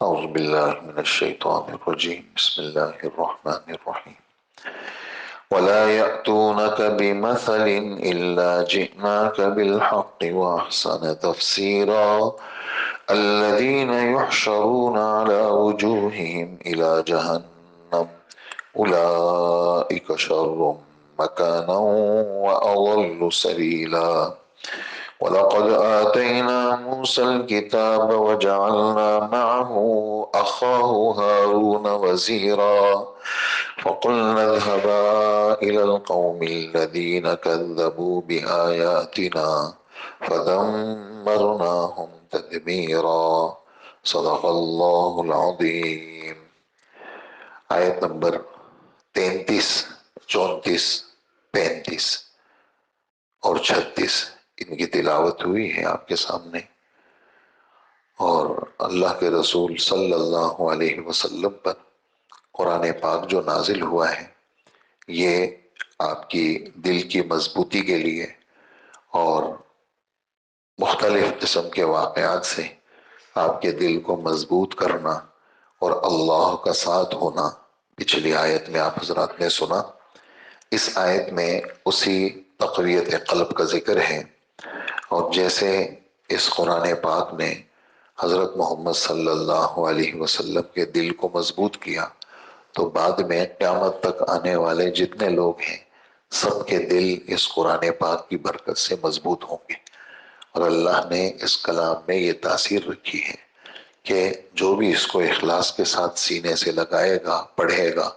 أعوذ بالله من الشيطان الرجيم بسم الله الرحمن الرحيم ولا يأتونك بمثل إلا جئناك بالحق وأحسن تفسيرا الذين يحشرون على وجوههم إلى جهنم أولئك شر مكانا وأضل سبيلا ولقد آتينا موسى الكتاب وجعلنا معه أخاه هارون وزيرا فقلنا اذهبا إلى القوم الذين كذبوا بآياتنا فدمرناهم تدميرا صدق الله العظيم. آیت نمبر 33، 34، 35 اور 36 ان کی تلاوت ہوئی ہے آپ کے سامنے، اور اللہ کے رسول صلی اللہ علیہ وسلم پر قرآن پاک جو نازل ہوا ہے یہ آپ کی دل کی مضبوطی کے لیے اور مختلف قسم کے واقعات سے آپ کے دل کو مضبوط کرنا اور اللہ کا ساتھ ہونا پچھلی آیت میں آپ حضرات نے سنا۔ اس آیت میں اسی تقویت قلب کا ذکر ہے، اور جیسے اس قرآن پاک نے حضرت محمد صلی اللہ علیہ وسلم کے دل کو مضبوط کیا تو بعد میں قیامت تک آنے والے جتنے لوگ ہیں سب کے دل اس قرآن پاک کی برکت سے مضبوط ہوں گے۔ اور اللہ نے اس کلام میں یہ تاثیر رکھی ہے کہ جو بھی اس کو اخلاص کے ساتھ سینے سے لگائے گا، پڑھے گا،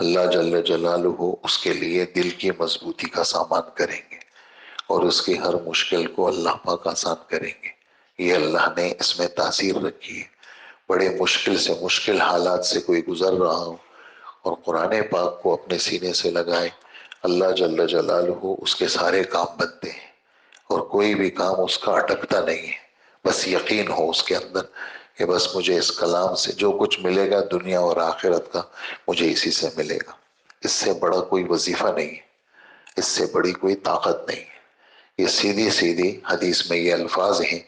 اللہ جل جلالہ اس کے لیے دل کی مضبوطی کا سامان کریں گے اور اس کی ہر مشکل کو اللہ پاک آسان کریں گے۔ یہ اللہ نے اس میں تاثیر رکھی ہے۔ بڑے مشکل سے مشکل حالات سے کوئی گزر رہا ہو اور قرآن پاک کو اپنے سینے سے لگائے، اللہ جل جلالہ اس کے سارے کام بنتے ہیں اور کوئی بھی کام اس کا اٹکتا نہیں ہے۔ بس یقین ہو اس کے اندر کہ بس مجھے اس کلام سے جو کچھ ملے گا دنیا اور آخرت کا مجھے اسی سے ملے گا۔ اس سے بڑا کوئی وظیفہ نہیں ہے، اس سے بڑی کوئی طاقت نہیں ہے۔ یہ سیدھی سیدھی حدیث میں یہ الفاظ ہیں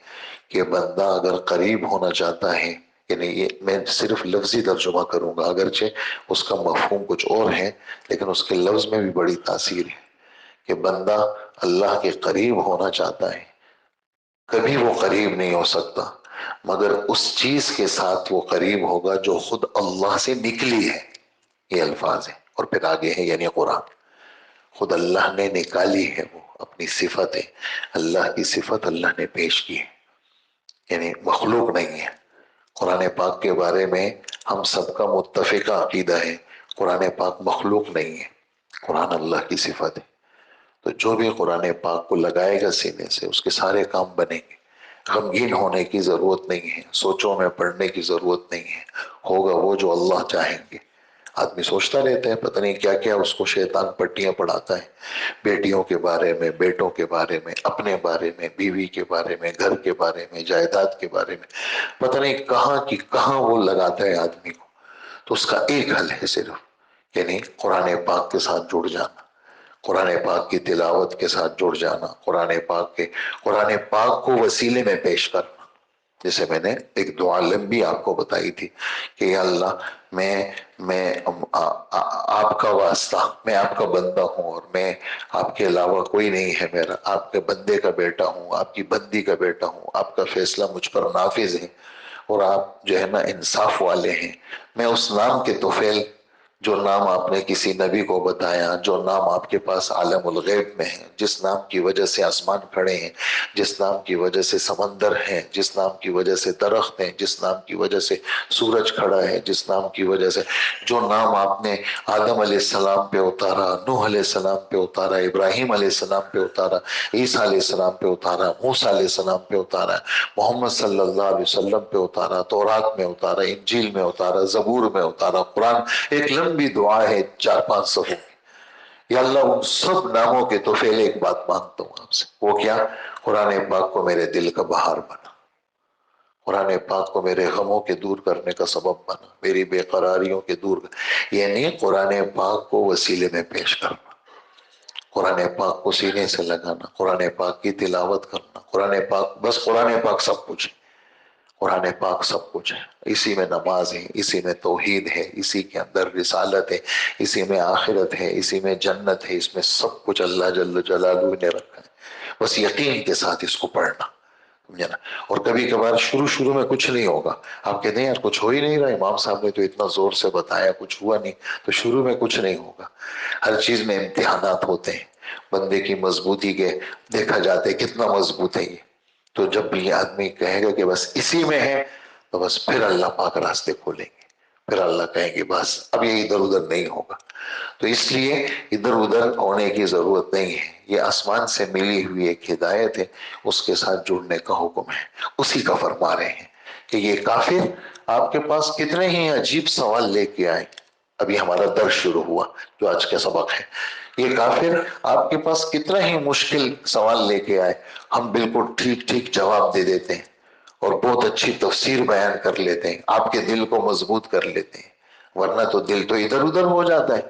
کہ بندہ اگر قریب ہونا چاہتا ہے، یعنی یہ میں صرف لفظی ترجمہ کروں گا اگرچہ اس کا مفہوم کچھ اور ہے لیکن اس کے لفظ میں بھی بڑی تاثیر ہے کہ بندہ اللہ کے قریب ہونا چاہتا ہے، کبھی وہ قریب نہیں ہو سکتا مگر اس چیز کے ساتھ وہ قریب ہوگا جو خود اللہ سے نکلی ہے۔ یہ الفاظ ہیں، اور پھر آگے ہے یعنی قرآن خود اللہ نے نکالی ہے، وہ اپنی صفت ہے، اللہ کی صفت اللہ نے پیش کی ہے، یعنی مخلوق نہیں ہے۔ قرآن پاک کے بارے میں ہم سب کا متفقہ عقیدہ ہے، قرآن پاک مخلوق نہیں ہے، قرآن اللہ کی صفت ہے۔ تو جو بھی قرآن پاک کو لگائے گا سینے سے اس کے سارے کام بنیں گے۔ غمگین ہونے کی ضرورت نہیں ہے، سوچوں میں پڑنے کی ضرورت نہیں ہے، ہوگا وہ جو اللہ چاہیں گے۔ آدمی سوچتا رہتا ہے پتہ نہیں کیا کیا اس کو شیطان پٹیاں پڑھاتا ہے، بیٹیوں کے بارے میں، بیٹوں کے بارے میں، اپنے بارے میں، بیوی کے بارے میں، گھر کے بارے میں، جائیداد کے بارے میں، پتہ نہیں کہاں کی کہاں وہ لگاتا ہے آدمی کو۔ تو اس کا ایک حل ہے صرف، یعنی قرآن پاک کے ساتھ جڑ جانا، قرآن پاک کی تلاوت کے ساتھ جڑ جانا، قرآن پاک کو وسیلے میں پیش کرنا۔ جیسے میں نے ایک دعا لمبی آپ کو بتائی تھی کہ یا اللہ میں آپ کا واسطہ، میں آپ کا بندہ ہوں اور میں آپ کے علاوہ کوئی نہیں ہے میرا، آپ کے بندے کا بیٹا ہوں، آپ کی بندی کا بیٹا ہوں، آپ کا فیصلہ مجھ پر نافذ ہے اور آپ جو ہے نا انصاف والے ہیں۔ میں اس نام کے طفیل، جو نام آپ نے کسی نبی کو بتایا، جو نام آپ کے پاس عالم الغیب میں ہے، جس نام کی وجہ سے آسمان کھڑے ہیں، جس نام کی وجہ سے سمندر ہیں، جس نام کی وجہ سے درخت ہیں، جس نام کی وجہ سے سورج کھڑا ہے، جس نام کی وجہ سے جو نام آپ نے آدم علیہ السلام پہ اتارا، نوح علیہ السلام پہ اتارا، ابراہیم علیہ السلام پہ اتارا، عیسیٰ علیہ السلام پہ اتارا، موسیٰ علیہ السلام پہ اتارا، محمد صلی اللہ علیہ وسلم پہ اتارا، تورات میں اتارا، انجیل میں اتارا، زبور میں اتارا، قرآن ایک لمبی دعا ہے 4-5 صفحوں کی۔ یا اللہ ان سب ناموں کے طفیل ایک بات مانگتا ہوں آپ سے، وہ کیا؟ قرآن پاک کو میرے دل کا بہار بنا، قرآن پاک کو میرے غموں کے دور کرنے کا سبب بنا، میری بے قراریوں کے دور، یعنی قرآن پاک کو وسیلے میں پیش کرنا، قرآن پاک کو سینے سے لگانا، قرآن پاک کی تلاوت کرنا، قرآن پاک، بس قرآن پاک سب کچھ ہے۔ قرآن پاک سب کچھ ہے، اسی میں نماز ہے، اسی میں توحید ہے، اسی کے اندر رسالت ہے، اسی میں آخرت ہے، اسی میں جنت ہے، اس میں سب کچھ اللہ جل جلالہ نے رکھا ہے. بس یقین کے ساتھ اس کو پڑھنا، سمجھے نا. اور کبھی کبھار شروع میں کچھ نہیں ہوگا، آپ کہتے ہیں یار کچھ ہو ہی نہیں رہا، امام صاحب نے تو اتنا زور سے بتایا کچھ ہوا نہیں، تو شروع میں کچھ نہیں ہوگا. ہر چیز میں امتحانات ہوتے ہیں. بندے کی مضبوطی کے دیکھا جاتا ہے کتنا مضبوط ہے یہ. تو جب بھی آدمی کہے گا کہ بس اسی میں ہے، تو بس پھر اللہ پاک راستے کھولیں گے، پھر اللہ کہیں گے بس اب یہ ادھر ادھر نہیں ہوگا. تو اس لیے ادھر ادھر ہونے کی ضرورت نہیں ہے. یہ آسمان سے ملی ہوئی ایک ہدایت ہے، اس کے ساتھ جڑنے کا حکم ہے. اسی کا فرما رہے ہیں کہ یہ کافر آپ کے پاس کتنے ہی عجیب سوال لے کے آئے. ابھی ہمارا درس شروع ہوا جو آج کا سبق ہے، یہ کافر آپ کے پاس کتنا ہی مشکل سوال لے کے آئے، ہم بالکل ٹھیک ٹھیک جواب دے دیتے ہیں اور بہت اچھی تفسیر بیان کر لیتے ہیں، آپ کے دل کو مضبوط کر لیتے ہیں. ورنہ تو دل تو ادھر ادھر ہو جاتا ہے.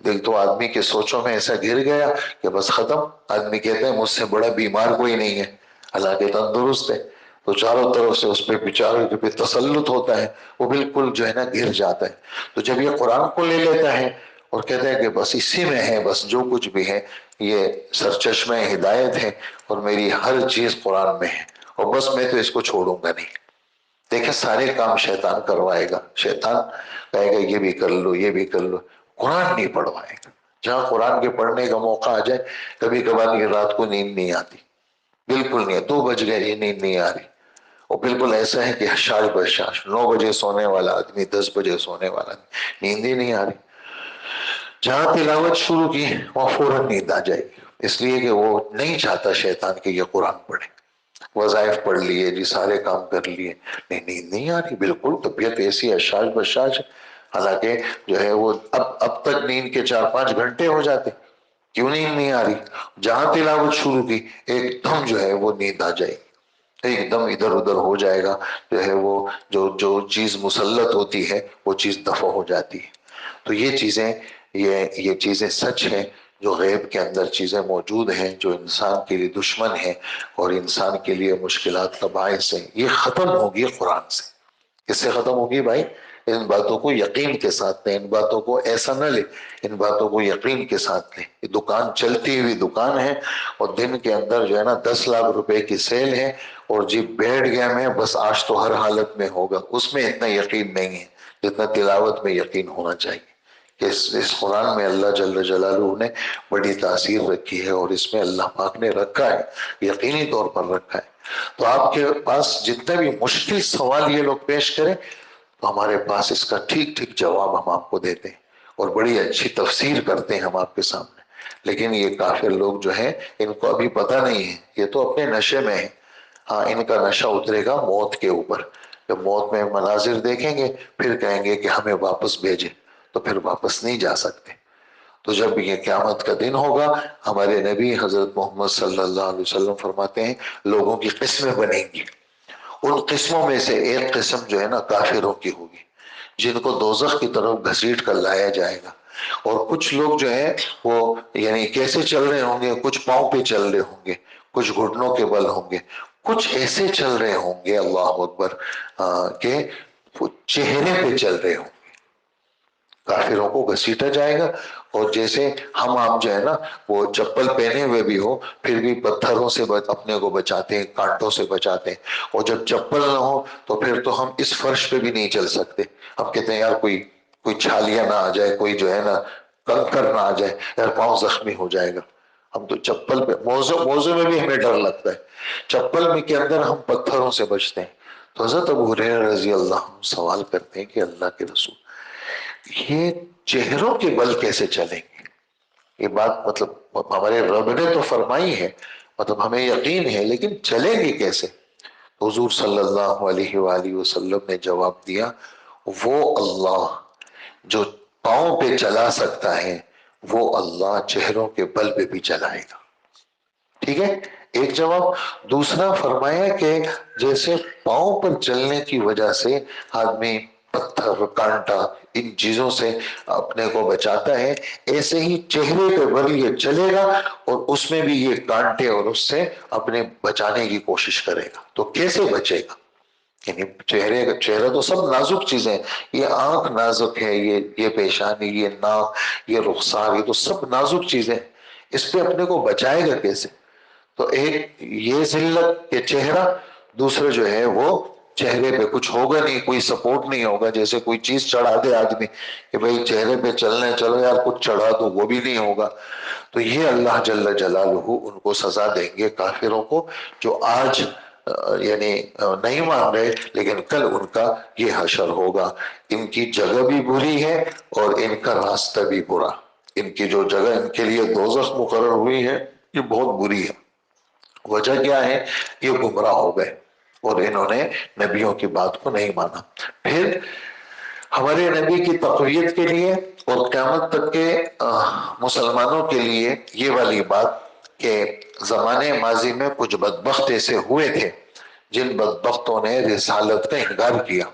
دل تو آدمی کے سوچوں میں ایسا گر گیا کہ بس ختم. آدمی کہتے ہیں مجھ سے بڑا بیمار کوئی نہیں ہے، حالانکہ تندرست ہے. تو چاروں طرف سے اس پہ بیچارے کے پہ تسلط ہوتا ہے، وہ بالکل جو ہے نا گر جاتا ہے. تو جب یہ قرآن کو لے لیتا ہے اور کہتا ہے کہ بس اسی میں ہے، بس جو کچھ بھی ہے یہ سرچشمہ ہدایت ہے اور میری ہر چیز قرآن میں ہے، اور بس میں تو اس کو چھوڑوں گا نہیں. دیکھیں سارے کام شیطان کروائے گا، شیطان کہے گا یہ بھی کر لو یہ بھی کر لو، قرآن نہیں پڑھوائے گا. جہاں قرآن کے پڑھنے کا موقع آ جائے، کبھی کبھار یہ رات کو نیند نہیں آتی، بالکل نہیں. 2 بج گئے یہ نیند نہیں آ رہی. اور بالکل ایسا ہے کہ حشاش بشاش 9 بجے سونے والا آدمی 10 بجے سونے والا آدمی، نیند ہی نہیں آ رہی. جہاں تلاوت شروع کی وہاں فوراً نیند آ جائے گی، اس لیے کہ وہ نہیں چاہتا شیطان کہ یہ قرآن پڑھے. وظائف پڑھ لیے جی، سارے کام کر لیے، نہیں نیند نہیں آ رہی، بالکل طبیعت ایسی حشاش بشاش. حالانکہ جو ہے وہ اب تک نیند کے 4-5 گھنٹے ہو جاتے، کیوں نیند نہیں آ رہی؟ جہاں تلاوت شروع کی ایک دم جو ہے وہ نیند آ جائے گی، ایک دم ادھر ادھر ہو جائے گا. جو ہے وہ جو چیز مسلط ہوتی ہے وہ چیز دفع ہو جاتی ہے. تو یہ چیزیں سچ ہیں، جو غیب کے اندر چیزیں موجود ہیں، جو انسان کے لیے دشمن ہیں اور انسان کے لیے مشکلات کا باعث ہے، یہ ختم ہوگی قرآن سے. کس سے ختم ہوگی بھائی؟ ان باتوں کو یقین کے ساتھ لیں، ان باتوں کو ایسا نہ لیں، ان باتوں کو یقین کے ساتھ لیں. یہ دکان چلتی ہوئی دکان ہے اور دن کے اندر جو ہے نا 10 لاکھ روپے کی سیل ہے، اور جی بیٹھ گیا میں بس آج تو ہر حالت میں ہوگا، اس میں اتنا یقین نہیں ہے جتنا تلاوت میں یقین ہونا چاہیے کہ اس قرآن میں اللہ جل جلالہ نے بڑی تاثیر رکھی ہے، اور اس میں اللہ پاک نے رکھا ہے، یقینی طور پر رکھا ہے. تو آپ کے پاس جتنے بھی مشکل سوال یہ لوگ پیش کریں تو ہمارے پاس اس کا ٹھیک ٹھیک جواب ہم آپ کو دیتے ہیں اور بڑی اچھی تفسیر کرتے ہیں ہم آپ کے سامنے. لیکن یہ کافر لوگ جو ہیں ان کو ابھی پتہ نہیں ہے، یہ تو اپنے نشے میں ہیں. ہاں ان کا نشہ اترے گا موت کے اوپر، جب موت میں مناظر دیکھیں گے پھر کہیں گے کہ ہمیں واپس بھیجے، تو پھر واپس نہیں جا سکتے. تو جب یہ قیامت کا دن ہوگا، ہمارے نبی حضرت محمد صلی اللہ علیہ وسلم فرماتے ہیں لوگوں کی قسمیں بنیں گی. ان قسموں میں سے ایک قسم جو ہے نا کافروں کی ہوگی، جن کو دوزخ کی طرف گھسیٹ کر لایا جائے گا. اور کچھ لوگ جو ہے وہ یعنی کیسے چل رہے ہوں گے؟ کچھ پاؤں پہ چل رہے ہوں گے، کچھ گھٹنوں کے بل ہوں گے، کچھ ایسے چل رہے ہوں گے اللہ اکبر کہ وہ چہرے پہ چل رہے ہوں گے. کافروں کو گھسیٹا جائے گا، اور جیسے ہم آپ جو ہے نا وہ چپل پہنے ہوئے بھی ہو پھر بھی پتھروں سے اپنے کو بچاتے ہیں، کانٹوں سے بچاتے ہیں. اور جب چپل نہ ہو تو پھر تو ہم اس فرش پہ بھی نہیں چل سکتے. ہم کہتے ہیں یار کوئی چھالیاں نہ آ جائے، کوئی جو ہے نا کنکر نہ آ جائے، یار پاؤں زخمی ہو جائے گا. ہم تو چپل پہ موضوع میں بھی ہمیں ڈر لگتا ہے، چپل میں کے اندر ہم پتھروں سے بچتے ہیں. تو حضرت ابو ہریرہ رضی اللہ عنہ سوال کرتے ہیں کہ اللہ کے رسول یہ چہروں کے بل کیسے چلیں گے؟ یہ بات مطلب ہمارے رب نے تو فرمائی ہے، مطلب ہمیں یقین ہے، لیکن چلیں گے کیسے؟ حضور صلی اللہ علیہ وآلہ وسلم نے جواب دیا وہ اللہ جو پاؤں پہ چلا سکتا ہے وہ اللہ چہروں کے بل پہ بھی چلائے گا. ٹھیک ہے، ایک جواب. دوسرا فرمایا کہ جیسے پاؤں پر چلنے کی وجہ سے آدمی پتھر کانٹا ان چیزوں سے اپنے کو بچاتا ہے، ایسے ہی چہرے پہ بل یہ چلے گا اور اس میں بھی یہ کانٹے اور اس سے اپنے بچانے کی کوشش کرے گا. تو کیسے بچے گا؟ یعنی چہرہ تو سب نازک چیزیں، یہ آنکھ نازک ہے، یہ پیشانی، یہ ناک، یہ رخسار، یہ تو سب نازک چیزیں، اس پہ اپنے کو بچائے گا کیسے؟ تو ایک یہ ذلت کہ چہرہ، دوسرے جو ہے وہ چہرے پہ کچھ ہوگا نہیں، کوئی سپورٹ نہیں ہوگا، جیسے کوئی چیز چڑھا دے آدمی کہ بھئی چہرے پہ چلنے چلو یار کچھ چڑھا دو، وہ بھی نہیں ہوگا۔ تو یہ اللہ جل جلالہ ان کو سزا دیں گے کافروں کو، جو آج یعنی نہیں مان رہے، لیکن کل ان کا یہ حشر ہوگا۔ ان کی جگہ بھی بری ہے اور ان کا راستہ بھی برا، ان کی جو جگہ ان کے لیے دوزخ مقرر ہوئی ہے یہ بہت بری ہے۔ وجہ کیا ہے؟ یہ گمراہ ہو گئے اور انہوں نے نبیوں کی بات کو نہیں مانا۔ پھر ہمارے نبی کی تقویت کے لیے اور قیامت تک کے مسلمانوں کے لیے یہ والی بات کہ زمانے ماضی میں کچھ بدبخت ایسے ہوئے تھے جن بدبختوں نے رسالت کا انکار کیا،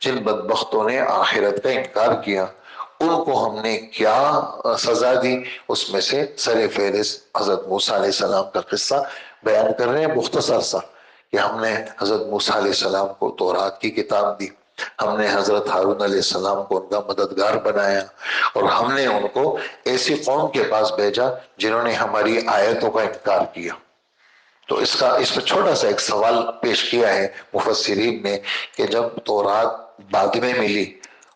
جن بدبختوں نے آخرت کا انکار کیا، ان کو ہم نے کیا سزا دی؟ اس میں سے سر فہرست حضرت موسیٰ علیہ السلام کا قصہ بیان کر رہے ہیں مختصر سا، کہ ہم نے حضرت موسیٰ علیہ السلام کو تورات کی کتاب دی، ہم نے حضرت ہارون علیہ السلام کو ان کا مددگار بنایا، اور ہم نے ان کو ایسی قوم کے پاس بھیجا جنہوں نے ہماری آیتوں کا انکار کیا۔ تو اس میں چھوٹا سا ایک سوال پیش کیا ہے مفسرین نے کہ جب تورات بعد میں ملی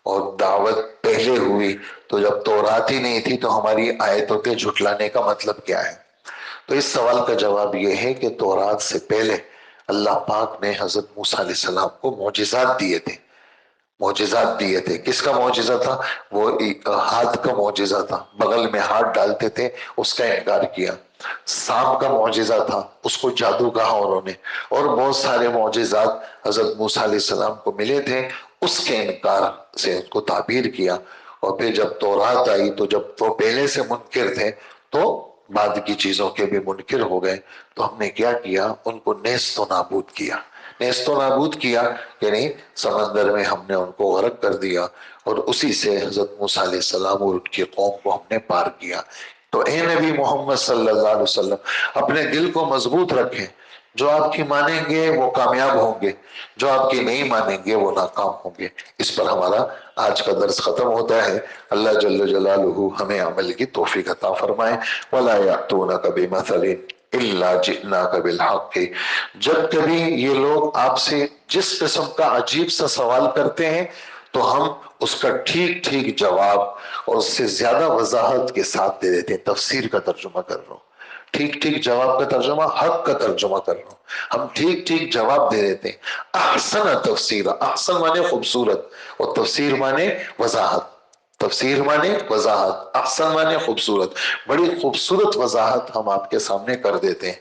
اور دعوت پہلے ہوئی، تو جب تورات ہی نہیں تھی تو ہماری آیتوں کے جھٹلانے کا مطلب کیا ہے؟ تو اس سوال کا جواب یہ ہے کہ تورات سے پہلے اللہ پاک نے حضرت موسیٰ علیہ السلام کو معجزات دیے تھے، معجزات دیے تھے۔ کس کا معجزہ تھا؟ وہ ہاتھ کا معجزہ تھا، بغل میں ہاتھ ڈالتے تھے، اس کا انکار کیا۔ سانپ کا معجزہ تھا، اس کو جادو کہا انہوں نے، اور بہت سارے معجزات حضرت موسیٰ علیہ السلام کو ملے تھے، اس کے انکار سے ان کو تعبیر کیا۔ اور پھر جب تورات آئی تو جب وہ پہلے سے منکر تھے تو بعد کی چیزوں کے بھی منکر ہو گئے، تو ہم نے کیا کیا؟ ان کو نیست و نابود کیا۔ نیست و نابود کیا یعنی سمندر میں ہم نے ان کو غرق کر دیا، اور اسی سے حضرت موسیٰ علیہ السلام اور ان کی قوم کو ہم نے پار کیا۔ تو اے نبی محمد صلی اللہ علیہ وسلم، اپنے دل کو مضبوط رکھیں، جو آپ کی مانیں گے وہ کامیاب ہوں گے، جو آپ کی نہیں مانیں گے وہ ناکام ہوں گے۔ اس پر ہمارا آج کا درس ختم ہوتا ہے۔ اللہ جل جلالہ ہمیں عمل کی توفیق عطا فرمائے۔ وَلَا يَأْتُونَكَ بِمَثَلٍ إِلَّا جِئْنَاكَ بِالْحَقِّ۔ جب کبھی یہ لوگ آپ سے جس قسم کا عجیب سا سوال کرتے ہیں تو ہم اس کا ٹھیک ٹھیک جواب اور اس سے زیادہ وضاحت کے ساتھ دے دیتے ہیں۔ تفسیر کا ترجمہ کر رہا ہوں، ٹھیک ٹھیک جواب کا ترجمہ، حق کا ترجمہ کر رہا ہوں، ہم ٹھیک ٹھیک جواب دے دیتے ہیں۔ احسن تفسیر، احسن مانے خوبصورت، اور تفسیر مانے وضاحت، تفسیر مانے وضاحت، احسن مانے خوبصورت، بڑی خوبصورت وضاحت ہم آپ کے سامنے کر دیتے ہیں۔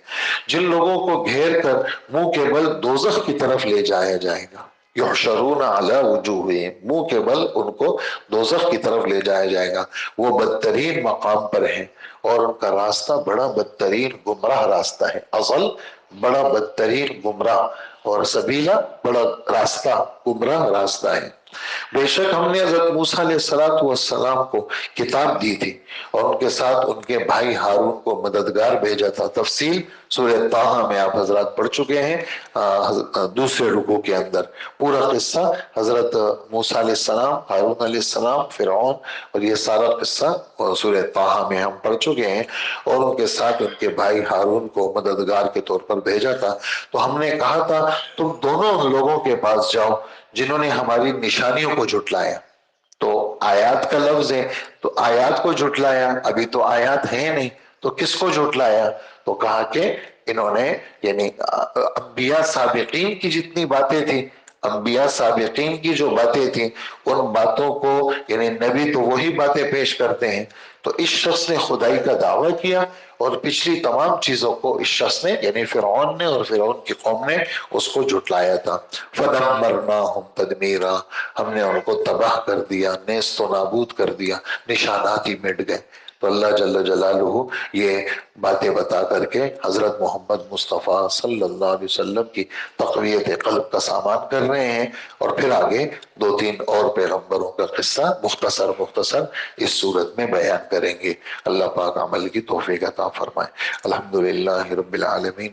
جن لوگوں کو گھیر کر منہ کے بل دوزخ کی طرف لے جایا جائے گا، یحشرون علی وجوہہم، منہ کے بل ان کو دوزخ کی طرف لے جایا جائے گا، وہ بدترین مقام پر ہیں، اور ان کا راستہ بڑا بدترین گمراہ راستہ ہے۔ اضل بڑا بدترین گمراہ، اور سبیلا بڑا راستہ گمراہ راستہ ہے۔ بے شک ہم نے حضرت موسیٰ علیہ السلام کو کتاب دی تھی، اور ان کے ساتھ ان کے بھائی ہارون کو مددگار بھیجا تھا۔ تفصیل سورہ طٰہٰ میں آپ حضرات پڑھ چکے ہیں، دوسرے رکوع کے اندر پورا قصہ حضرت موسیٰ علیہ السلام، ہارون علیہ السلام، فرعون، اور یہ سارا قصہ سورہ طٰہٰ میں ہم پڑھ چکے ہیں۔ اور ان کے ساتھ ان کے بھائی ہارون کو مددگار کے طور پر بھیجا تھا، تو ہم نے کہا تھا تم دونوں ان لوگوں کے پاس جاؤ جنہوں نے ہماری نشانیوں کو جھٹلایا۔ تو آیات کا لفظ ہے، تو آیات کو جھٹلایا، ابھی تو آیات ہیں نہیں تو کس کو جھٹلایا؟ تو کہا کہ انہوں نے یعنی انبیاء سابقین کی جتنی باتیں تھیں، انبیاء سابقین کی جو باتیں تھیں ان باتوں کو، یعنی نبی تو وہی باتیں پیش کرتے ہیں، تو اس شخص نے خدائی کا دعویٰ کیا اور پچھلی تمام چیزوں کو اس شخص نے یعنی فرعون نے اور فرعون کی قوم نے اس کو جھٹلایا تھا۔ فَدَمَّرْنَاهُمْ تَدْمِيرًا، ہم نے ان کو تباہ کر دیا، نیست و نابود کر دیا، نشانات ہی مٹ گئے۔ تو اللہ جل جلالہ یہ باتیں بتا کر کے حضرت محمد مصطفیٰ صلی اللہ علیہ وسلم کی تقویت قلب کا سامان کر رہے ہیں، اور پھر آگے دو تین اور پیغمبروں کا قصہ مختصر اس صورت میں بیان کریں گے۔ اللہ پاک عمل کی توفیق عطا فرمائے۔ الحمدللہ رب العالمین۔